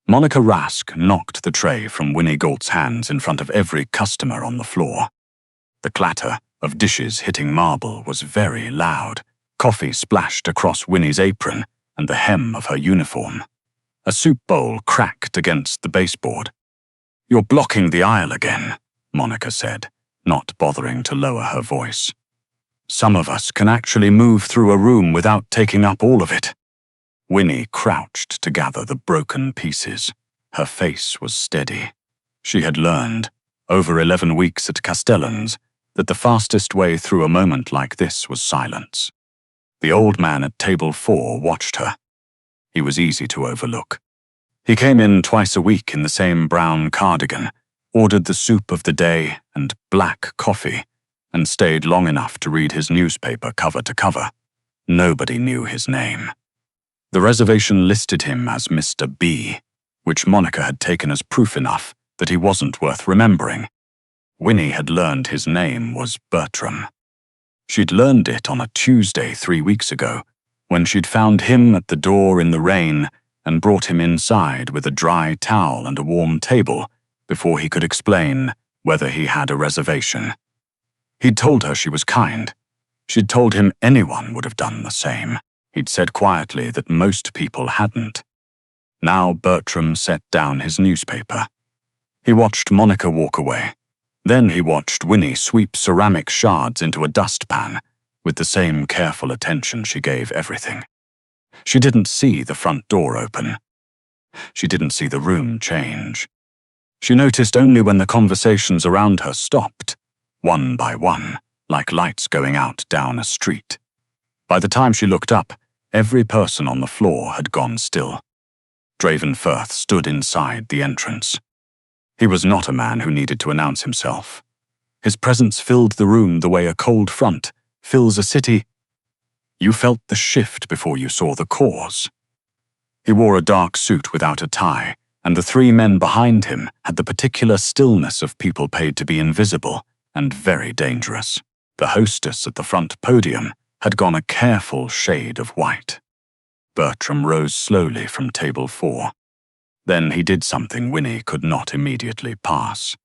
Monica Rask knocked the tray from Winnie Galt's hands in front of every customer on the floor. The clatter of dishes hitting marble was very loud. Coffee splashed across Winnie's apron and the hem of her uniform. A soup bowl cracked against the baseboard. "You're blocking the aisle again," Monica said, not bothering to lower her voice. "Some of us can actually move through a room without taking up all of it." Winnie crouched to gather the broken pieces. Her face was steady. She had learned, over 11 weeks at Castellan's, that the fastest way through a moment like this was silence. The old man at table 4 watched her. He was easy to overlook. He came in twice a week in the same brown cardigan, ordered the soup of the day and black coffee, and stayed long enough to read his newspaper cover to cover. Nobody knew his name. The reservation listed him as Mr. B, which Monica had taken as proof enough that he wasn't worth remembering. Winnie had learned his name was Bertram. She'd learned it on a Tuesday 3 weeks ago, when she'd found him at the door in the rain and brought him inside with a dry towel and a warm table before he could explain whether he had a reservation. He'd told her she was kind. She'd told him anyone would have done the same. He'd said quietly that most people hadn't. Now Bertram set down his newspaper. He watched Monica walk away. Then he watched Winnie sweep ceramic shards into a dustpan with the same careful attention she gave everything. She didn't see the front door open. She didn't see the room change. She noticed only when the conversations around her stopped, one by one, like lights going out down a street. By the time she looked up, every person on the floor had gone still. Draven Firth stood inside the entrance. He was not a man who needed to announce himself. His presence filled the room the way a cold front fills a city. You felt the shift before you saw the cause. He wore a dark suit without a tie, and the 3 men behind him had the particular stillness of people paid to be invisible and very dangerous. The hostess at the front podium had gone a careful shade of white. Bertram rose slowly from table 4. Then he did something Winnie could not immediately pass.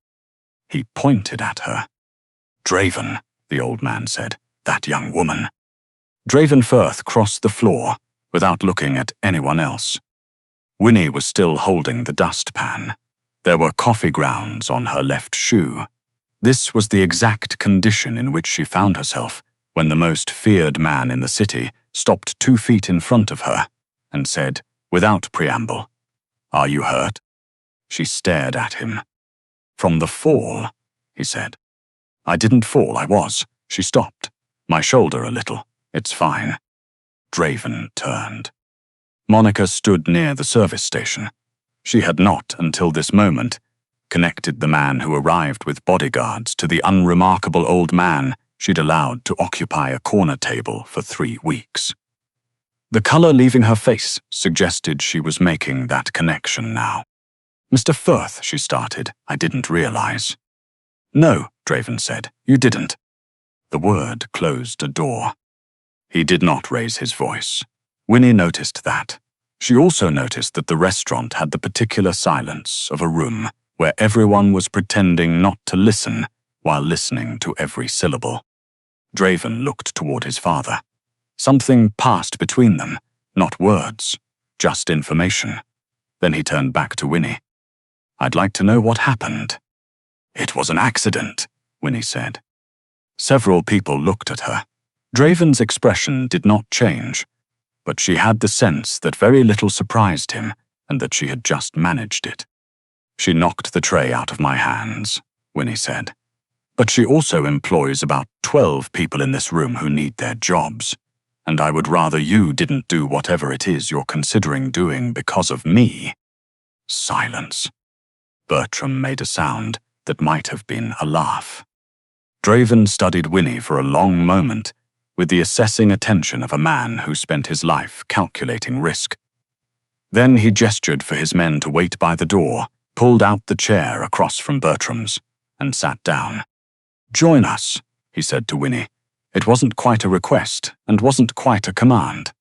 He pointed at her. "Draven," the old man said, "that young woman." Draven Firth crossed the floor without looking at anyone else. Winnie was still holding the dustpan. There were coffee grounds on her left shoe. This was the exact condition in which she found herself when the most feared man in the city stopped 2 feet in front of her and said, without preamble, "Are you hurt?" She stared at him. "From the fall," he said. "I didn't fall, I was." She stopped. "My shoulder a little. It's fine." Draven turned. Monica stood near the service station. She had not, until this moment, connected the man who arrived with bodyguards to the unremarkable old man she'd allowed to occupy a corner table for 3 weeks. The color leaving her face suggested she was making that connection now. "Mr. Firth," she started, "I didn't realize." "No," Draven said, "you didn't." The word closed a door. He did not raise his voice. Winnie noticed that. She also noticed that the restaurant had the particular silence of a room where everyone was pretending not to listen while listening to every syllable. Draven looked toward his father. Something passed between them, not words, just information. Then he turned back to Winnie. "I'd like to know what happened." "It was an accident," Winnie said. Several people looked at her. Draven's expression did not change, but she had the sense that very little surprised him and that she had just managed it. "She knocked the tray out of my hands," Winnie said. "But she also employs about 12 people in this room who need their jobs, and I would rather you didn't do whatever it is you're considering doing because of me." Silence. Bertram made a sound that might have been a laugh. Draven studied Winnie for a long moment, with the assessing attention of a man who spent his life calculating risk. Then he gestured for his men to wait by the door, pulled out the chair across from Bertram's, and sat down. "Join us," he said to Winnie. It wasn't quite a request, and wasn't quite a command.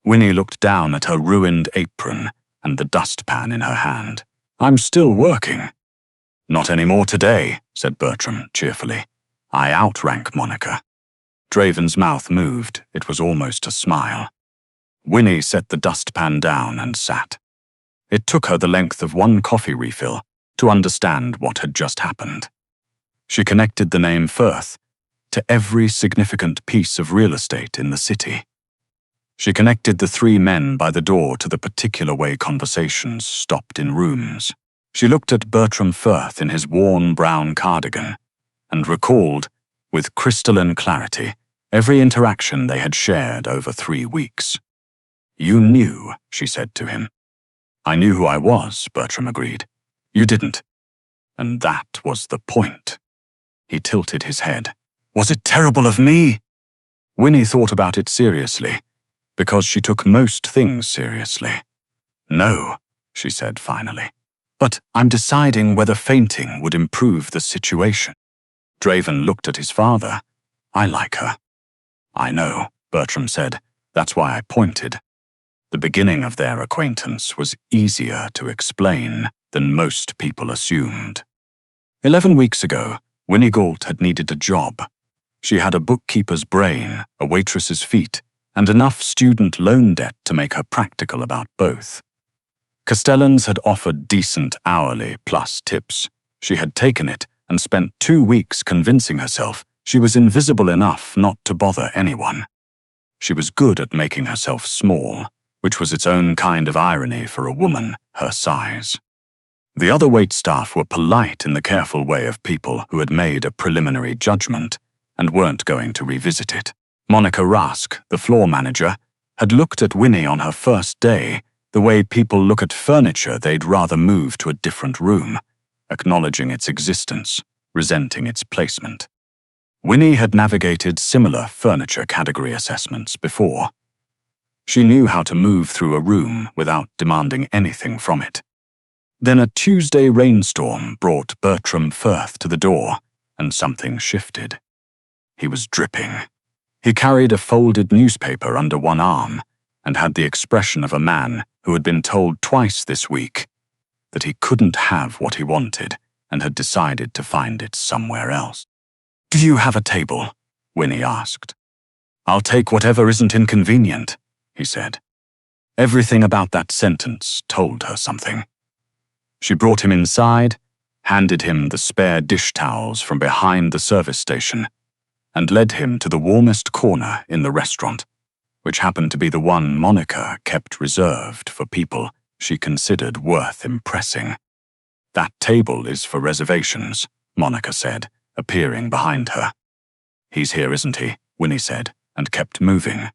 Winnie looked down at her ruined apron, and the dustpan in her hand. "I'm still working." "Not anymore today," said Bertram cheerfully. "I outrank Monica." Draven's mouth moved. It was almost a smile. Winnie set the dustpan down and sat. It took her the length of one coffee refill to understand what had just happened. She connected the name Firth to every significant piece of real estate in the city. She connected the three men by the door to the particular way conversations stopped in rooms. She looked at Bertram Firth in his worn brown cardigan and recalled, with crystalline clarity, every interaction they had shared over 3 weeks. "You knew," she said to him. "I knew who I was," Bertram agreed. "You didn't. And that was the point." He tilted his head. "Was it terrible of me?" Winnie thought about it seriously, because she took most things seriously. "No," she said finally. "But I'm deciding whether fainting would improve the situation." Draven looked at his father. "I like her." "I know," Bertram said. "That's why I pointed." The beginning of their acquaintance was easier to explain than most people assumed. 11 weeks ago, Winnie Galt had needed a job. She had a bookkeeper's brain, a waitress's feet, and enough student loan debt to make her practical about both. Castellans had offered decent hourly plus tips. She had taken it and spent 2 weeks convincing herself she was invisible enough not to bother anyone. She was good at making herself small, which was its own kind of irony for a woman her size. The other waitstaff were polite in the careful way of people who had made a preliminary judgment and weren't going to revisit it. Monica Rask, the floor manager, had looked at Winnie on her first day the way people look at furniture they'd rather move to a different room, acknowledging its existence, resenting its placement. Winnie had navigated similar furniture category assessments before. She knew how to move through a room without demanding anything from it. Then a Tuesday rainstorm brought Bertram Firth to the door, and something shifted. He was dripping. He carried a folded newspaper under one arm and had the expression of a man who had been told twice this week that he couldn't have what he wanted and had decided to find it somewhere else. "Do you have a table?" Winnie asked. "I'll take whatever isn't inconvenient," he said. Everything about that sentence told her something. She brought him inside, handed him the spare dish towels from behind the service station, and led him to the warmest corner in the restaurant, which happened to be the one Monica kept reserved for people she considered worth impressing. "That table is for reservations," Monica said, appearing behind her. "He's here, isn't he?" Winnie said, and kept moving.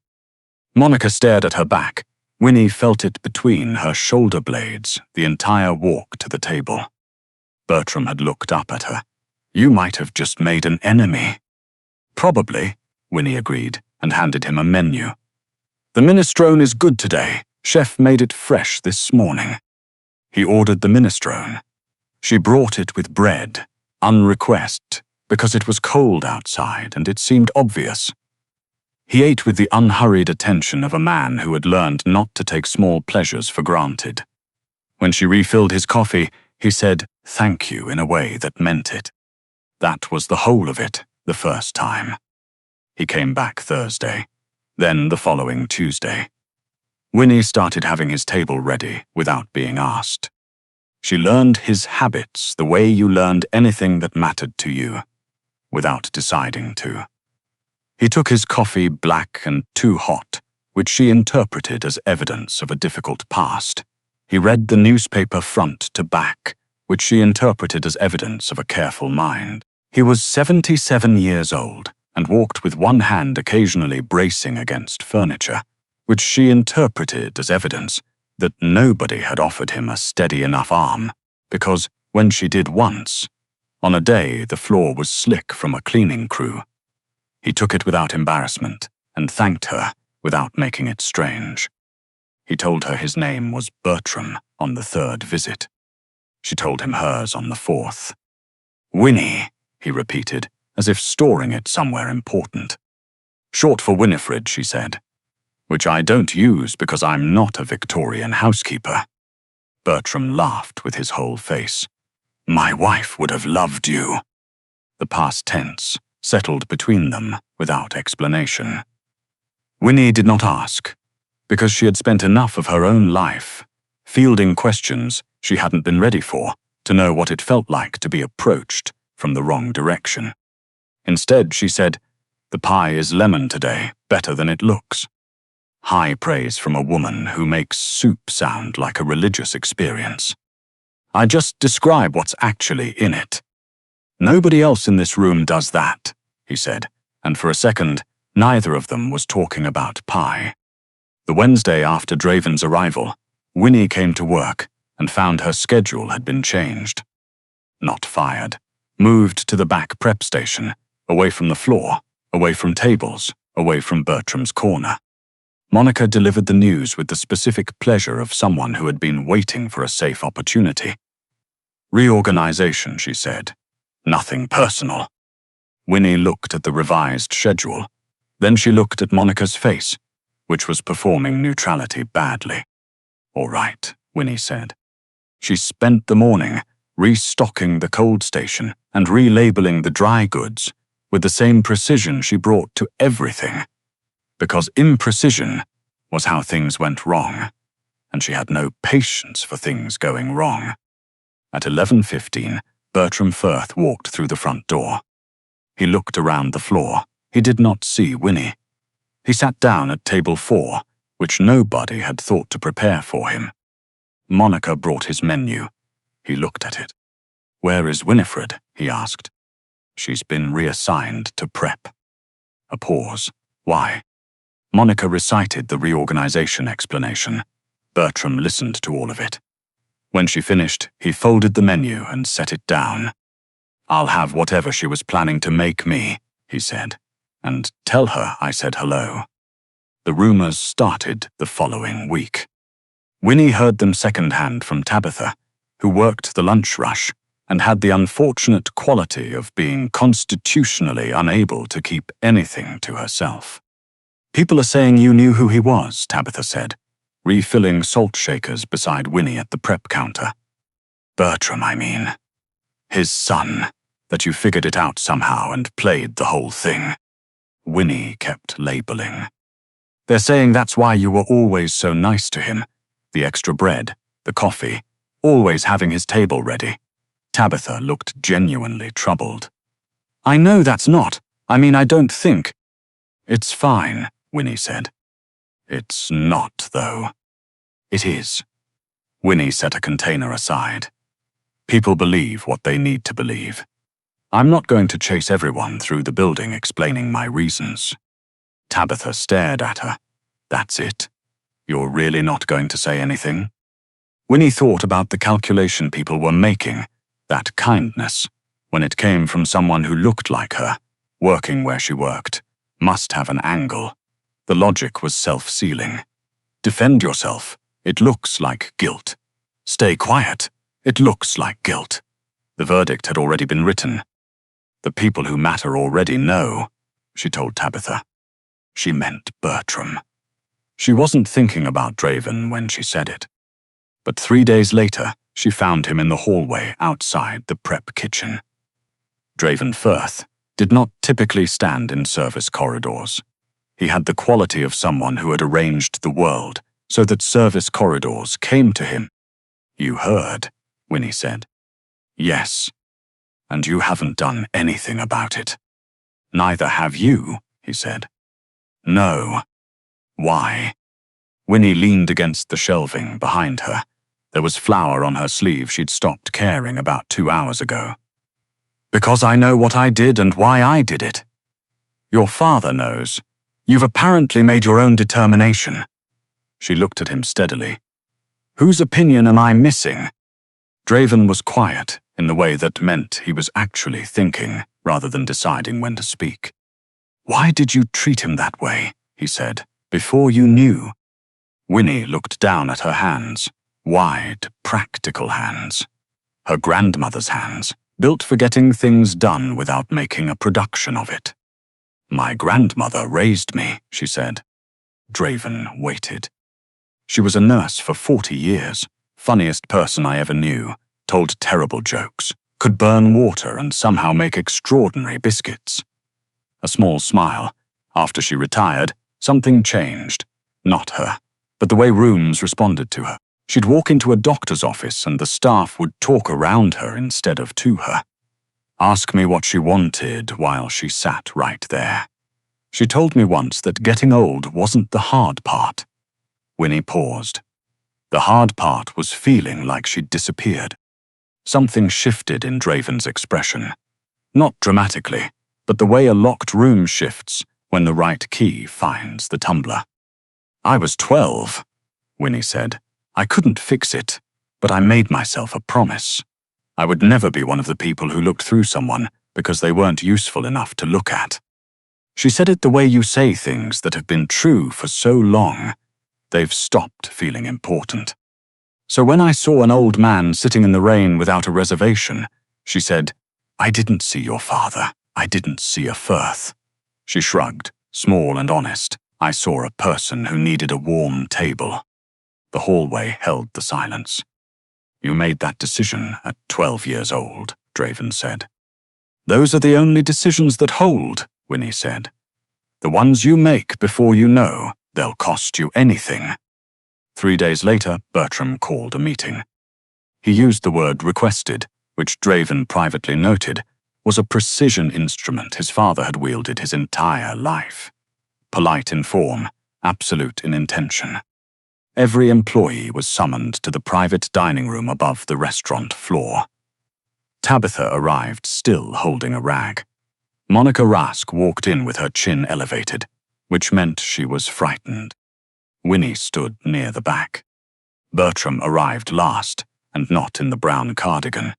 Monica stared at her back. Winnie felt it between her shoulder blades the entire walk to the table. Bertram had looked up at her. "You might have just made an enemy." "Probably," Winnie agreed, and handed him a menu. "The minestrone is good today. Chef made it fresh this morning." He ordered the minestrone. She brought it with bread, unrequested, because it was cold outside and it seemed obvious. He ate with the unhurried attention of a man who had learned not to take small pleasures for granted. When she refilled his coffee, he said thank you in a way that meant it. That was the whole of it, the first time. He came back Thursday, then the following Tuesday. Winnie started having his table ready without being asked. She learned his habits the way you learned anything that mattered to you, without deciding to. He took his coffee black and too hot, which she interpreted as evidence of a difficult past. He read the newspaper front to back, which she interpreted as evidence of a careful mind. He was 77 years old and walked with one hand occasionally bracing against furniture, which she interpreted as evidence that nobody had offered him a steady enough arm, because when she did once, on a day the floor was slick from a cleaning crew, he took it without embarrassment and thanked her without making it strange. He told her his name was Bertram on the 3rd visit. She told him hers on the 4th. "Winnie," he repeated, as if storing it somewhere important. "Short for Winifred," she said, "which I don't use because I'm not a Victorian housekeeper." Bertram laughed with his whole face. My wife would have loved you. The past tense settled between them without explanation. Winnie did not ask, because she had spent enough of her own life fielding questions she hadn't been ready for to know what it felt like to be approached from the wrong direction. Instead, she said, "The pie is lemon today, better than it looks." High praise from a woman who makes soup sound like a religious experience. I just describe what's actually in it. Nobody else in this room does that, he said, and for a second, neither of them was talking about pie. The Wednesday after Draven's arrival, Winnie came to work and found her schedule had been changed. Not fired. Moved to the back prep station, away from the floor, away from tables, away from Bertram's corner. Monica delivered the news with the specific pleasure of someone who had been waiting for a safe opportunity. Reorganization, she said. Nothing personal. Winnie looked at the revised schedule. Then she looked at Monica's face, which was performing neutrality badly. All right, Winnie said. She spent the morning restocking the cold station and relabeling the dry goods with the same precision she brought to everything, because imprecision was how things went wrong, and she had no patience for things going wrong. At 11:15, Bertram Firth walked through the front door. He looked around the floor. He did not see Winnie. He sat down at table 4, which nobody had thought to prepare for him. Monica brought his menu. He looked at it. Where is Winifred? He asked. She's been reassigned to prep. A pause. Why? Monica recited the reorganization explanation. Bertram listened to all of it. When she finished, he folded the menu and set it down. I'll have whatever she was planning to make me, he said, and tell her I said hello. The rumors started the following week. Winnie heard them secondhand from Tabitha, who worked the lunch rush and had the unfortunate quality of being constitutionally unable to keep anything to herself. People are saying you knew who he was, Tabitha said, refilling salt shakers beside Winnie at the prep counter. Bertram, I mean. His son, that you figured it out somehow and played the whole thing. Winnie kept labeling. They're saying that's why you were always so nice to him. The extra bread, the coffee, always having his table ready. Tabitha looked genuinely troubled. I know that's not. I mean, I don't think. It's fine, Winnie said. It's not, though. It is. Winnie set a container aside. People believe what they need to believe. I'm not going to chase everyone through the building explaining my reasons. Tabitha stared at her. That's it. You're really not going to say anything? Winnie thought about the calculation people were making, that kindness, when it came from someone who looked like her, working where she worked, must have an angle. The logic was self-sealing. Defend yourself. It looks like guilt. Stay quiet. It looks like guilt. The verdict had already been written. The people who matter already know, she told Tabitha. She meant Bertram. She wasn't thinking about Draven when she said it. But 3 days later, she found him in the hallway outside the prep kitchen. Draven Firth did not typically stand in service corridors. He had the quality of someone who had arranged the world so that service corridors came to him. You heard, Winnie said. Yes. And you haven't done anything about it. Neither have you, he said. No. Why? Winnie leaned against the shelving behind her. There was flour on her sleeve she'd stopped caring about 2 hours ago. Because I know what I did and why I did it. Your father knows. You've apparently made your own determination. She looked at him steadily. Whose opinion am I missing? Draven was quiet in the way that meant he was actually thinking rather than deciding when to speak. Why did you treat him that way, he said, before you knew? Winnie looked down at her hands, wide, practical hands. Her grandmother's hands, built for getting things done without making a production of it. My grandmother raised me, she said. Draven waited. She was a nurse for 40 years, Funniest person I ever knew, told terrible jokes, could burn water and somehow make extraordinary biscuits. A small smile. After she retired, something changed. Not her, but the way rooms responded to her. She'd walk into a doctor's office and the staff would talk around her instead of to her. Ask me what she wanted while she sat right there. She told me once that getting old wasn't the hard part. Winnie paused. The hard part was feeling like she'd disappeared. Something shifted in Draven's expression. Not dramatically, but the way a locked room shifts when the right key finds the tumbler. I was 12, Winnie said. I couldn't fix it, but I made myself a promise. I would never be one of the people who looked through someone because they weren't useful enough to look at. She said it the way you say things that have been true for so long, they've stopped feeling important. So when I saw an old man sitting in the rain without a reservation, she said, I didn't see your father. I didn't see a Firth. She shrugged, small and honest. I saw a person who needed a warm table. The hallway held the silence. You made that decision at 12 years old, Draven said. Those are the only decisions that hold, Winnie said. The ones you make before you know, they'll cost you anything. 3 days later, Bertram called a meeting. He used the word requested, which Draven privately noted was a precision instrument his father had wielded his entire life. Polite in form, absolute in intention. Every employee was summoned to the private dining room above the restaurant floor. Tabitha arrived, still holding a rag. Monica Rask walked in with her chin elevated, which meant she was frightened. Winnie stood near the back. Bertram arrived last, and not in the brown cardigan.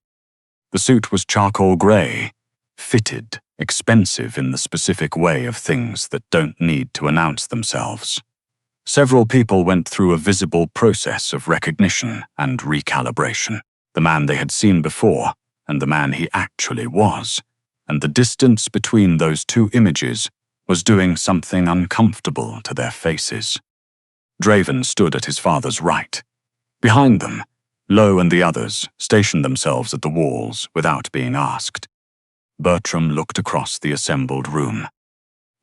The suit was charcoal grey, fitted, expensive in the specific way of things that don't need to announce themselves. Several people went through a visible process of recognition and recalibration. The man they had seen before, and the man he actually was, and the distance between those two images was doing something uncomfortable to their faces. Draven stood at his father's right. Behind them, Lowe and the others stationed themselves at the walls without being asked. Bertram looked across the assembled room.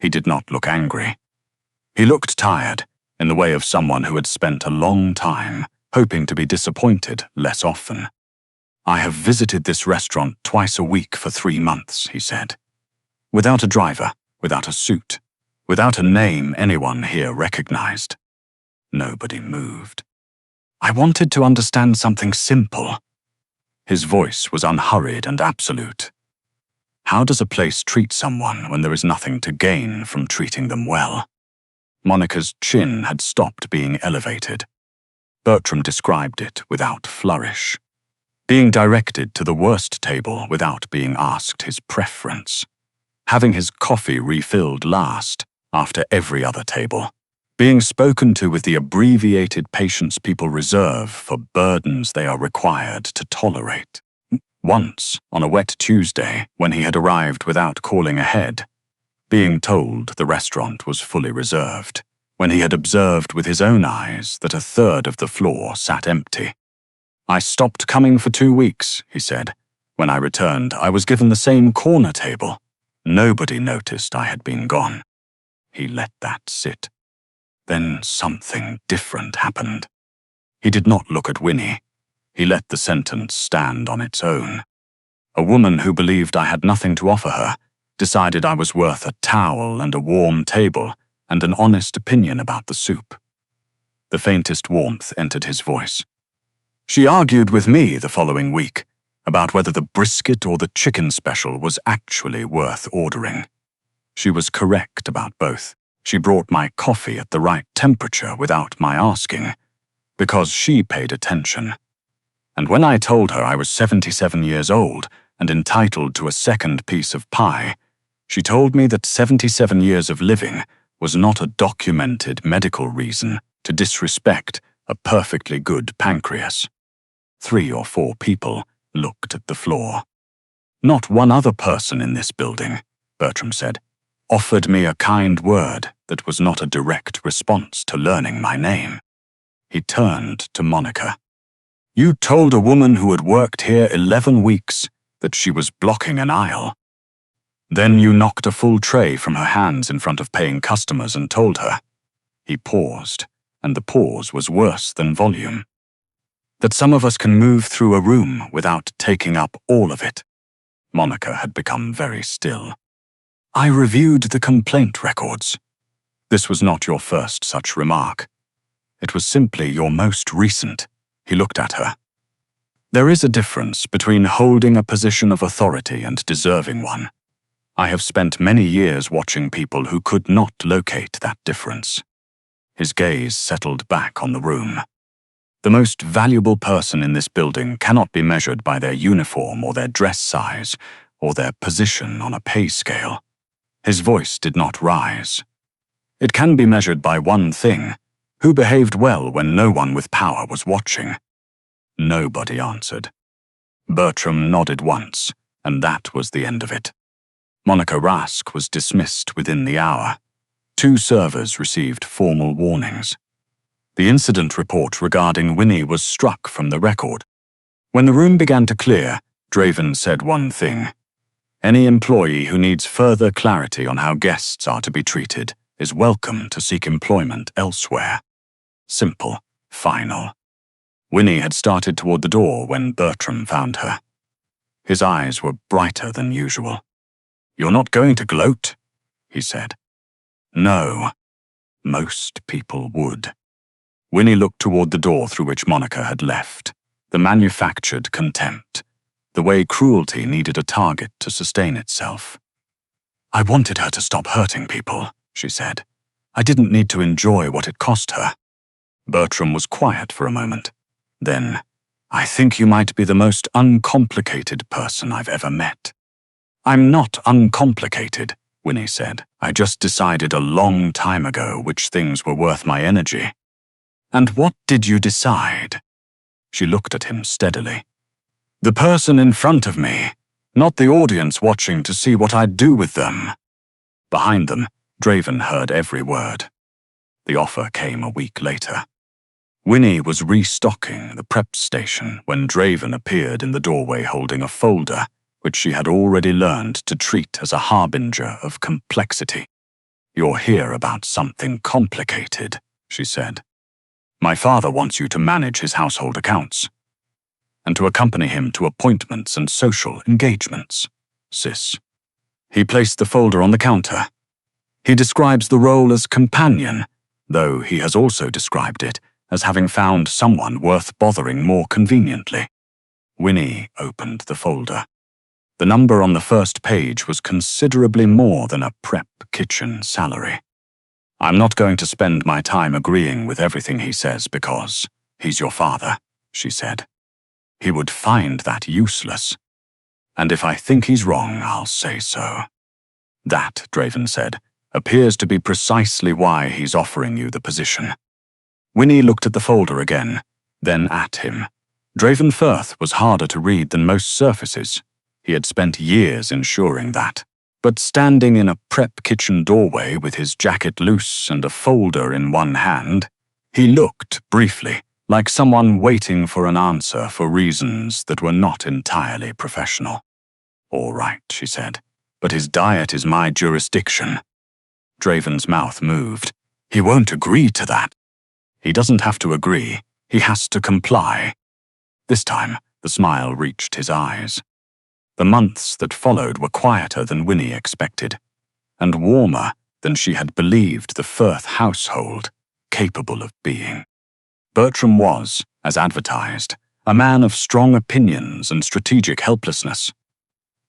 He did not look angry. He looked tired, in the way of someone who had spent a long time hoping to be disappointed less often. I have visited this restaurant twice a week for 3 months, he said. Without a driver, without a suit, without a name anyone here recognized. Nobody moved. I wanted to understand something simple. His voice was unhurried and absolute. How does a place treat someone when there is nothing to gain from treating them well? Monica's chin had stopped being elevated. Bertram described it without flourish. Being directed to the worst table without being asked his preference. Having his coffee refilled last, after every other table. Being spoken to with the abbreviated patience people reserve for burdens they are required to tolerate. Once, on a wet Tuesday, when he had arrived without calling ahead, being told the restaurant was fully reserved, when he had observed with his own eyes that a third of the floor sat empty. I stopped coming for 2 weeks, he said. When I returned, I was given the same corner table. Nobody noticed I had been gone. He let that sit. Then something different happened. He did not look at Winnie. He let the sentence stand on its own. A woman who believed I had nothing to offer her decided I was worth a towel and a warm table and an honest opinion about the soup. The faintest warmth entered his voice. She argued with me the following week about whether the brisket or the chicken special was actually worth ordering. She was correct about both. She brought my coffee at the right temperature without my asking, because she paid attention. And when I told her I was 77 years old and entitled to a second piece of pie, she told me that 77 years of living was not a documented medical reason to disrespect a perfectly good pancreas. 3 or 4 people looked at the floor. Not one other person in this building, Bertram said, offered me a kind word that was not a direct response to learning my name. He turned to Monica. You told a woman who had worked here 11 weeks that she was blocking an aisle. Then you knocked a full tray from her hands in front of paying customers and told her. He paused, and the pause was worse than volume. That some of us can move through a room without taking up all of it. Monica had become very still. I reviewed the complaint records. This was not your first such remark. It was simply your most recent. He looked at her. There is a difference between holding a position of authority and deserving one. I have spent many years watching people who could not locate that difference. His gaze settled back on the room. The most valuable person in this building cannot be measured by their uniform or their dress size or their position on a pay scale. His voice did not rise. It can be measured by one thing: who behaved well when no one with power was watching. Nobody answered. Bertram nodded once, and that was the end of it. Monica Rask was dismissed within the hour. 2 servers received formal warnings. The incident report regarding Winnie was struck from the record. When the room began to clear, Draven said one thing. Any employee who needs further clarity on how guests are to be treated is welcome to seek employment elsewhere. Simple, final. Winnie had started toward the door when Bertram found her. His eyes were brighter than usual. You're not going to gloat, he said. No. Most people would. Winnie looked toward the door through which Monica had left. The manufactured contempt. The way cruelty needed a target to sustain itself. I wanted her to stop hurting people, she said. I didn't need to enjoy what it cost her. Bertram was quiet for a moment. Then, I think you might be the most uncomplicated person I've ever met. I'm not uncomplicated, Winnie said. I just decided a long time ago which things were worth my energy. And what did you decide? She looked at him steadily. The person in front of me, not the audience watching to see what I'd do with them. Behind them, Draven heard every word. The offer came a week later. Winnie was restocking the prep station when Draven appeared in the doorway holding a folder, which she had already learned to treat as a harbinger of complexity. You're here about something complicated, she said. My father wants you to manage his household accounts and to accompany him to appointments and social engagements, sis. He placed the folder on the counter. He describes the role as companion, though he has also described it as having found someone worth bothering more conveniently. Winnie opened the folder. The number on the first page was considerably more than a prep kitchen salary. I'm not going to spend my time agreeing with everything he says because he's your father, she said. He would find that useless. And if I think he's wrong, I'll say so. That, Draven said, appears to be precisely why he's offering you the position. Winnie looked at the folder again, then at him. Draven Firth was harder to read than most surfaces. He had spent years ensuring that. But standing in a prep kitchen doorway with his jacket loose and a folder in one hand, he looked, briefly, like someone waiting for an answer for reasons that were not entirely professional. All right, she said, but his diet is my jurisdiction. Draven's mouth moved. He won't agree to that. He doesn't have to agree. He has to comply. This time, the smile reached his eyes. The months that followed were quieter than Winnie expected, and warmer than she had believed the Firth household capable of being. Bertram was, as advertised, a man of strong opinions and strategic helplessness.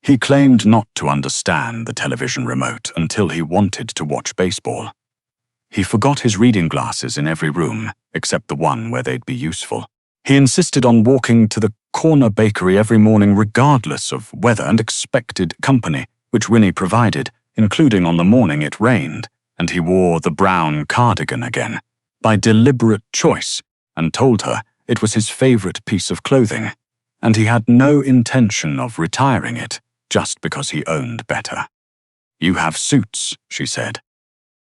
He claimed not to understand the television remote until he wanted to watch baseball. He forgot his reading glasses in every room, except the one where they'd be useful. He insisted on walking to the corner bakery every morning regardless of weather and expected company, which Winnie provided, including on the morning it rained, and he wore the brown cardigan again, by deliberate choice, and told her it was his favorite piece of clothing, and he had no intention of retiring it just because he owned better. You have suits, she said.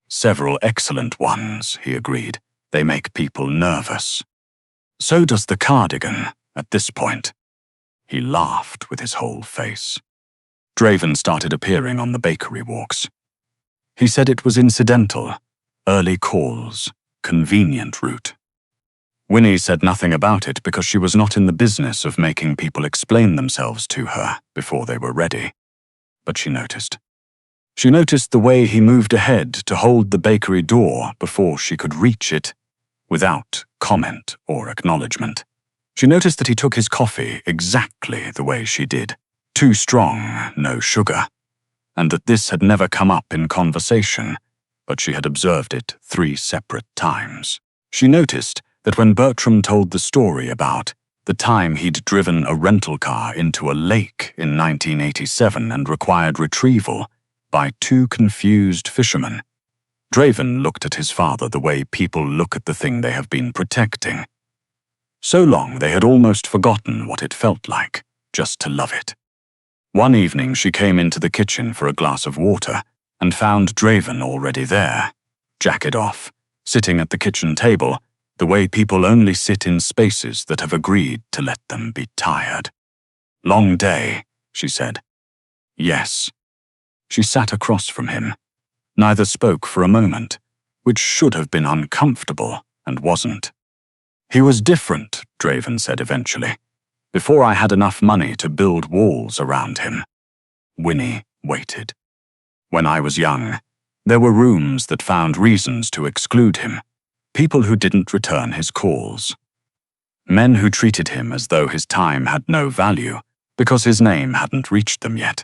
Several excellent ones, he agreed. They make people nervous. So does the cardigan, At this point, he laughed with his whole face. Draven started appearing on the bakery walks. He said it was incidental, early calls, convenient route. Winnie said nothing about it because she was not in the business of making people explain themselves to her before they were ready. But she noticed. She noticed the way he moved ahead to hold the bakery door before she could reach it, without comment or acknowledgement. She noticed that he took his coffee exactly the way she did, too strong, no sugar, and that this had never come up in conversation, but she had observed it 3 separate times. She noticed that when Bertram told the story about the time he'd driven a rental car into a lake in 1987 and required retrieval by 2 confused fishermen, Draven looked at his father the way people look at the thing they have been protecting. So long they had almost forgotten what it felt like, just to love it. One evening she came into the kitchen for a glass of water and found Draven already there, jacket off, sitting at the kitchen table, the way people only sit in spaces that have agreed to let them be tired. "Long day," she said. "Yes." She sat across from him. Neither spoke for a moment, which should have been uncomfortable and wasn't. "He was different," Draven said eventually, "before I had enough money to build walls around him." Winnie waited. "When I was young, there were rooms that found reasons to exclude him, people who didn't return his calls. Men who treated him as though his time had no value because his name hadn't reached them yet.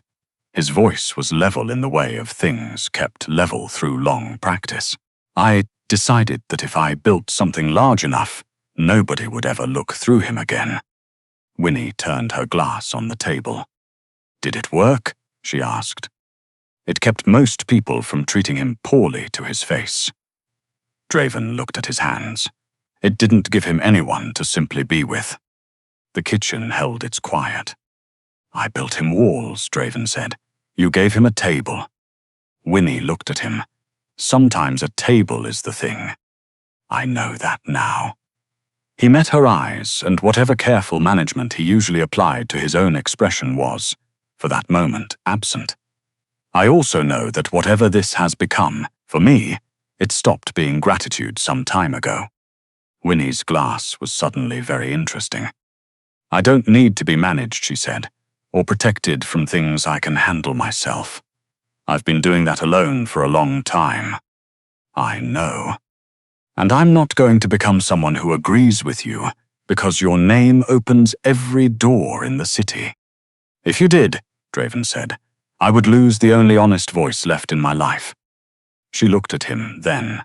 His voice was level in the way of things kept level through long practice. I decided that if I built something large enough, nobody would ever look through him again." Winnie turned her glass on the table. "Did it work?" she asked. "It kept most people from treating him poorly to his face." Draven looked at his hands. It didn't give him anyone to simply be with. The kitchen held its quiet. "I built him walls," Draven said. "You gave him a table." Winnie looked at him. "Sometimes a table is the thing." "I know that now." He met her eyes, and whatever careful management he usually applied to his own expression was, for that moment, absent. "I also know that whatever this has become, for me, it stopped being gratitude some time ago." Winnie's glass was suddenly very interesting. "I don't need to be managed," she said, "or protected from things I can handle myself. I've been doing that alone for a long time." "I know. And I'm not going to become someone who agrees with you because your name opens every door in the city." "If you did," Draven said, "I would lose the only honest voice left in my life." She looked at him then.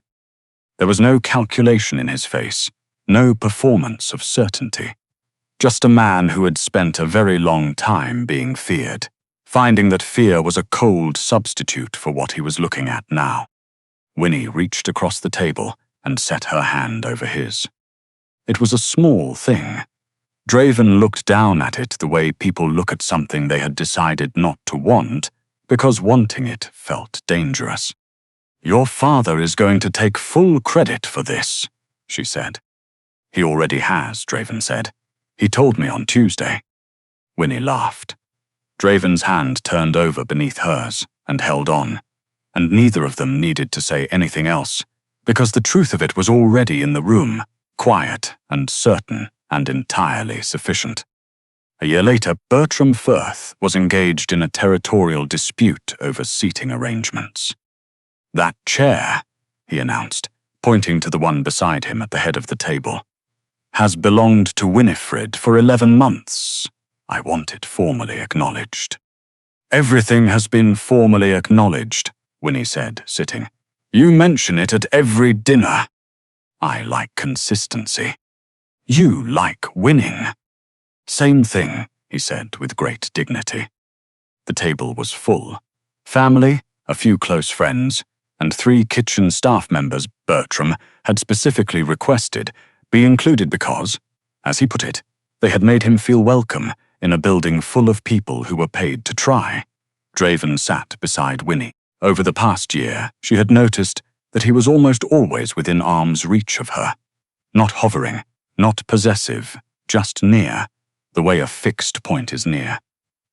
There was no calculation in his face, no performance of certainty. Just a man who had spent a very long time being feared, finding that fear was a cold substitute for what he was looking at now. Winnie reached across the table and set her hand over his. It was a small thing. Draven looked down at it the way people look at something they had decided not to want because wanting it felt dangerous. "Your father is going to take full credit for this," she said. "He already has," Draven said. "He told me on Tuesday." Winnie laughed. Draven's hand turned over beneath hers and held on, and neither of them needed to say anything else, because the truth of it was already in the room, quiet and certain and entirely sufficient. A year later, Bertram Firth was engaged in a territorial dispute over seating arrangements. "That chair," he announced, pointing to the one beside him at the head of the table, "has belonged to Winifred for 11 months. I want it formally acknowledged." "Everything has been formally acknowledged," Winnie said, sitting. "You mention it at every dinner." "I like consistency." "You like winning." "Same thing," he said with great dignity. The table was full. Family, a few close friends, and 3 kitchen staff members Bertram had specifically requested be included because, as he put it, they had made him feel welcome in a building full of people who were paid to try. Draven sat beside Winnie. Over the past year, she had noticed that he was almost always within arm's reach of her. Not hovering, not possessive, just near, the way a fixed point is near.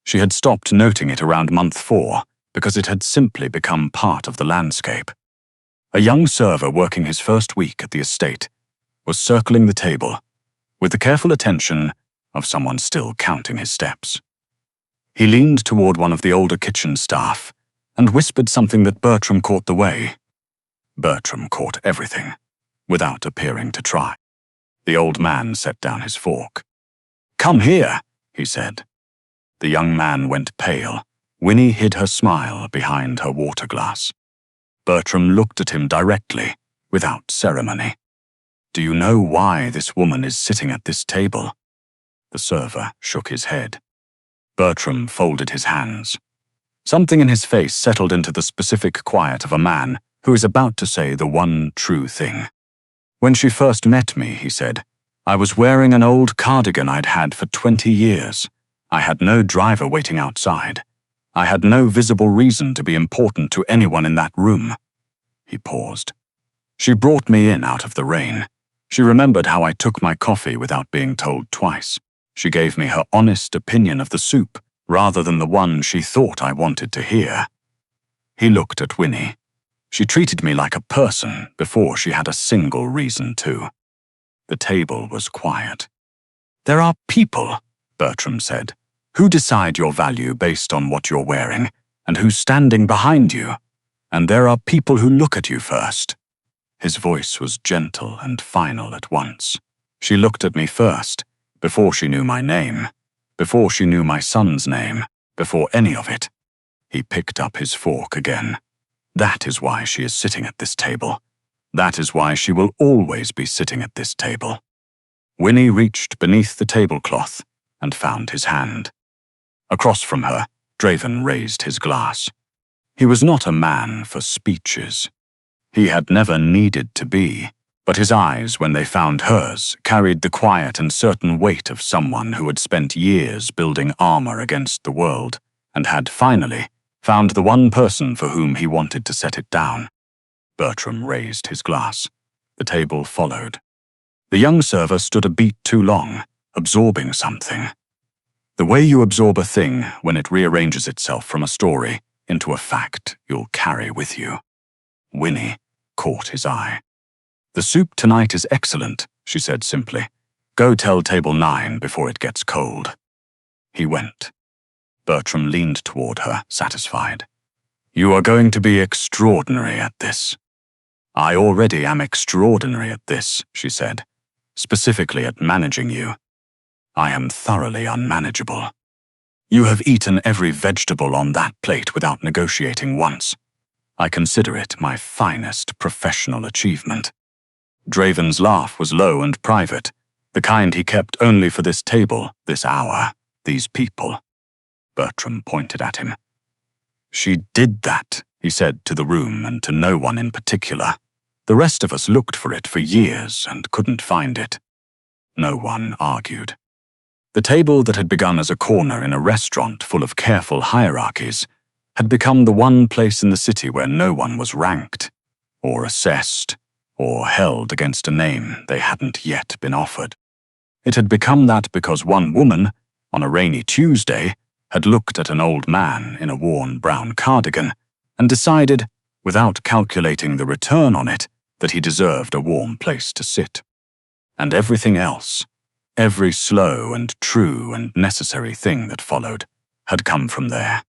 She had stopped noting it around month 4 because it had simply become part of the landscape. A young server working his first week at the estate was circling the table with the careful attention of someone still counting his steps. He leaned toward one of the older kitchen staff and whispered something that Bertram caught the way. Bertram caught everything, without appearing to try. The old man set down his fork. "Come here," he said. The young man went pale. Winnie hid her smile behind her water glass. Bertram looked at him directly, without ceremony. "Do you know why this woman is sitting at this table?" The server shook his head. Bertram folded his hands. Something in his face settled into the specific quiet of a man who is about to say the one true thing. "When she first met me," he said, "I was wearing an old cardigan I'd had for 20 years. I had no driver waiting outside. I had no visible reason to be important to anyone in that room." He paused. "She brought me in out of the rain. She remembered how I took my coffee without being told twice. She gave me her honest opinion of the soup, rather than the one she thought I wanted to hear." He looked at Winnie. "She treated me like a person before she had a single reason to." The table was quiet. "There are people," Bertram said, "who decide your value based on what you're wearing and who's standing behind you. And there are people who look at you first." His voice was gentle and final at once. "She looked at me first, before she knew my name, before she knew my son's name, before any of it." He picked up his fork again. "That is why she is sitting at this table. That is why she will always be sitting at this table." Winnie reached beneath the tablecloth and found his hand. Across from her, Draven raised his glass. He was not a man for speeches. He had never needed to be, but his eyes, when they found hers, carried the quiet and certain weight of someone who had spent years building armor against the world and had finally found the one person for whom he wanted to set it down. Bertram raised his glass. The table followed. The young server stood a beat too long, absorbing something. The way you absorb a thing when it rearranges itself from a story into a fact you'll carry with you. Winnie caught his eye. "The soup tonight is excellent," she said simply. "Go tell table 9 before it gets cold." He went. Bertram leaned toward her, satisfied. "You are going to be extraordinary at this." "I already am extraordinary at this," she said, "specifically at managing you. I am thoroughly unmanageable. You have eaten every vegetable on that plate without negotiating once. I consider it my finest professional achievement." Draven's laugh was low and private, the kind he kept only for this table, this hour, these people. Bertram pointed at him. "She did that," he said to the room and to no one in particular. "The rest of us looked for it for years and couldn't find it." No one argued. The table that had begun as a corner in a restaurant full of careful hierarchies had become the one place in the city where no one was ranked, or assessed, or held against a name they hadn't yet been offered. It had become that because one woman, on a rainy Tuesday, had looked at an old man in a worn brown cardigan and decided, without calculating the return on it, that he deserved a warm place to sit. And everything else, every slow and true and necessary thing that followed, had come from there.